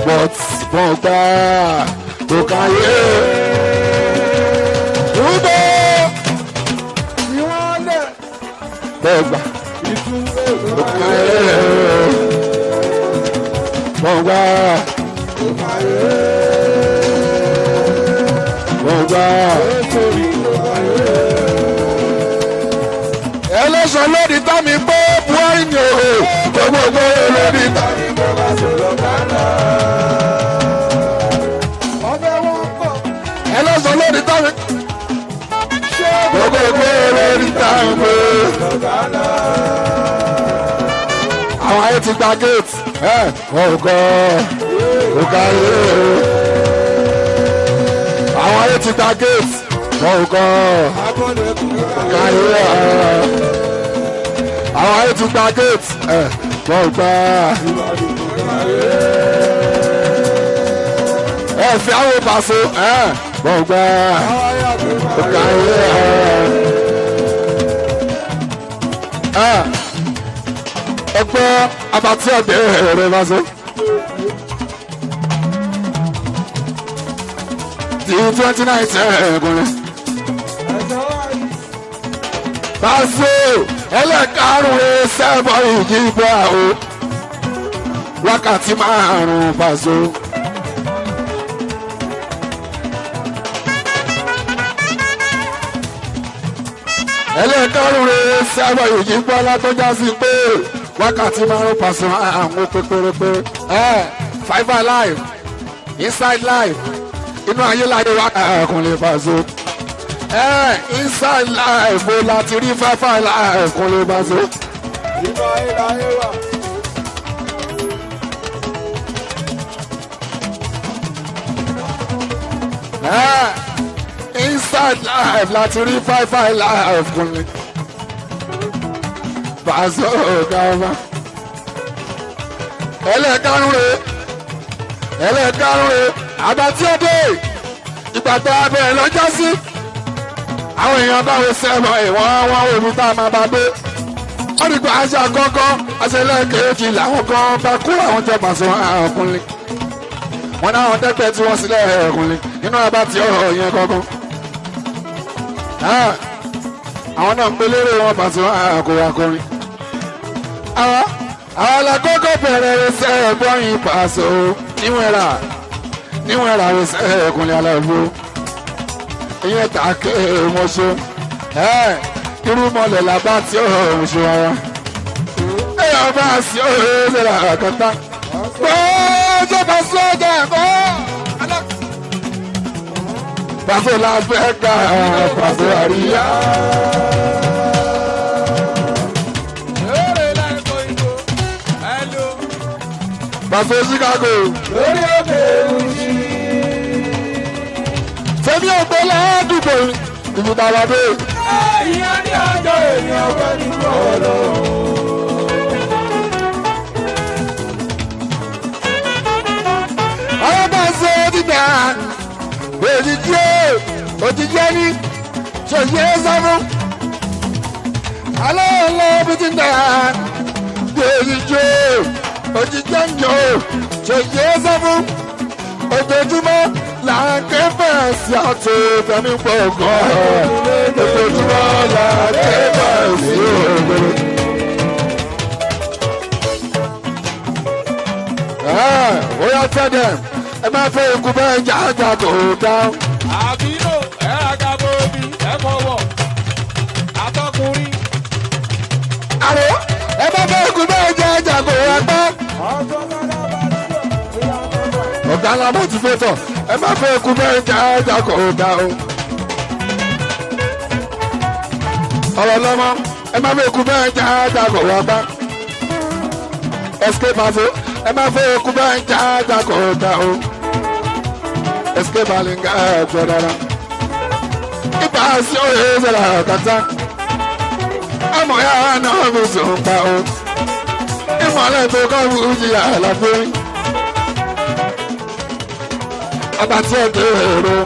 but wọ́n gbà Kokanye. Rúbọ bẹ́ẹ̀ gbà Kokanye. Wọ́n gbà wọ́n gbà. Ẹlẹ́sọ̀ lórí tá mi gbọ́ Buhari ni o gbogbo lórí tá mi gbọ́ bá sọ̀rọ̀ kánà. Ẹlẹ́sọ̀ lórí tá mi gbogbo lórí tá mi gbọ́ kánà. Àwọn ayé ti gba gate wọ́n kọ́ Kokanye. Àwọn ayé ti gba gate wọ́n kọ́ Kokanye. Àwọn ayé ti gba gate wọ́n gbà fi àwọn Paso wọ́n gbà Kokanye. Ẹgbẹ́ abatí ọ̀gbẹ́ rẹ̀ Paso. Di 29 ẹ̀ẹ́gùnrin. Paso ẹlẹ́karùn-ún sẹ́bọ̀ ìjìbọ̀ o wákàtí márùn-ún Paso. Ẹlẹ́karùn-ún sẹ́bọ̀ ìjìbọ̀ látọ́já sí pé wákàtí márùn-ún Paso àwọn pépérépé Fiverr live inside live inú ayé láyé wákàtí Paso. Inside life mo láti rí Fiverr life kún lè bá so. Ìgbà ayé wà. Inside life láti rí Fiverr life kún lè bá so káwá. Ẹlẹ́karùn-ún Abatí ọdẹ ìgbàgbọ́ abẹ́rẹ́ lọ́jọ́ sí. Àwọn èèyàn báwo sẹ́mọ̀ ìwọ̀n wọn omi tá a máa bá dé. Wọ́n ní pé aṣọ àkọ́kọ́ aṣẹlẹ́kẹ̀ẹ́jì làwọn kan bá kó àwọn jẹ Paso ọkùnrin. Wọ́n ní àwọn tẹ́gbẹ́ tí wọ́n sílẹ̀ ọkùnrin nínú Abatí ọ̀rọ̀ yẹn kọ́kọ́. Àwọn náà ń gbé lérè wọn Paso ọkùnrin. Àwọn alákọ́kọ́ bẹ̀rẹ̀ ẹsẹ̀ ẹ̀gbọ́n yìí Paso níwọ̀n ẹ̀rà ẹsẹ̀ ọkùnrin aláìbó. Ìyẹn ta ké wọn ṣe irú mọlẹ̀ làbá tí ó ń ṣe ara èèyàn bá sí òye ṣe là kọta gbọ́dọ̀ Paso ọjà ẹ̀kọ́ Paso Las Vegas Paso àríyá. Paso Chicago lórí òkè ìrùsí. Fẹ́mi ọ̀gbẹ́ ládùúgbò ìmúdàwádé. Ìyá ní ọjọ́ èèyàn ọ̀gbẹ́ ní bọ́ọ̀lù. Ọ̀rọ̀ Paso dídá òjijì ẹni ṣòye sọ́fún. Alẹ́ ọlọ́ọ̀bí ti dá òjijì ẹni ṣòye sọ́fún. Ojoojúmọ́ là ń ké fẹ̀sì àti ìfẹ̀mí gbọ̀ngàn. Ojoojúmọ́ là ń ké fẹ̀sì ògbèrè. Ó yá tẹ́lẹ̀ ẹ máa fẹ́ ikú bẹ́ẹ̀ jájà kò dáhùn. Àbínú ẹ̀ àgàbọ̀ omi ẹ̀ fọwọ́ àtọkùnrin. Àrò ẹ máa fẹ́ ikú bẹ́ẹ̀ jájà kò rápá. Ọ̀gá ńlá motivator ẹ má fẹ́ ikú bẹ́ẹ̀ jájà kò dáhùn. Ọ̀rọ̀ lọ́mọ ẹ má fẹ́ ikú bẹ́ẹ̀ jájà kò rápá. Escape Paso ẹ má fẹ́ ikú bẹ́ẹ̀ jájà kò dáhùn. Escape Alinga ẹ̀jọ̀ dára. Ipa sí òye ìṣẹ̀lẹ̀ àkàtà. Ọmọ yàrá náà mi sùn pa o. Ìmọ̀lẹ̀ tó kọ́ mi jìyà àlàfo. Abatí ọ̀dẹ́ èrò